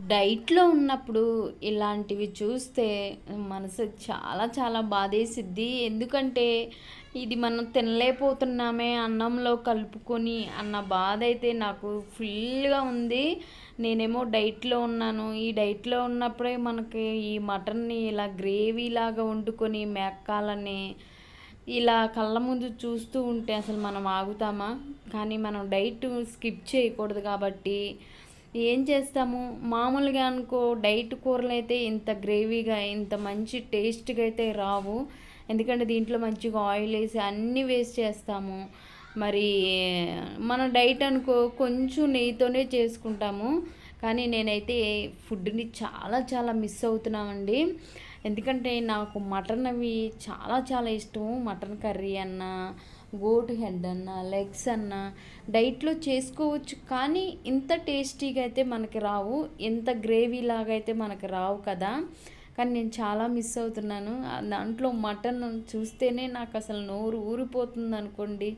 డైట్‌లో ఉన్నప్పుడు ఇలాంటివి చూస్తే మనసు చాలా చాలా బాధేసిద్ది. ఎందుకంటే ఇది మనం తినలేకపోతున్నామే అన్నంలో కలుపుకొని అన్న బాధైతే నాకు ఫుల్‌గా ఉంది. నేనేమో డైట్‌లో ఉన్నాను. ఈ డైట్‌లో ఉన్నప్పుడే మనకి ఈ మటన్‌ని ఇలా గ్రేవీలాగా వండుకొని మేక్కాలని ఇలా కళ్ళ ముందు చూస్తూ ఉంటే అసలు మనం ఆగుతామా? కానీ మనం డైట్ స్కిప్ చేయకూడదు కాబట్టి ఏం చేస్తాము, మామూలుగా అనుకో డైట్ కూరలైతే ఇంత గ్రేవీగా ఇంత మంచి టేస్ట్‌గా అయితే రావు. ఎందుకంటే దీంట్లో మంచిగా ఆయిల్ ఏసి అన్నీ వేస్ట్ చేస్తాము. మరి మన డైట్ అనుకో కొంచెం నెయ్యితోనే చేసుకుంటాము. కానీ నేనైతే ఫుడ్‌ని చాలా చాలా మిస్ అవుతున్నామండి. ఎందుకంటే నాకు మటన్ అవి చాలా చాలా ఇష్టం. మటన్ కర్రీ అన్నా, గోటు హెడ్ అన్నా, లెగ్స్ అన్నా డైట్‌లో చేసుకోవచ్చు. కానీ ఇంత టేస్టీగా అయితే మనకి రావు. ఇంత గ్రేవీ లాగా అయితే మనకి రావు కదా! కానీ నేను చాలా మిస్ అవుతున్నాను. దాంట్లో మటన్ చూస్తేనే నాకు అసలు నోరు ఊరిపోతుందనుకోండి.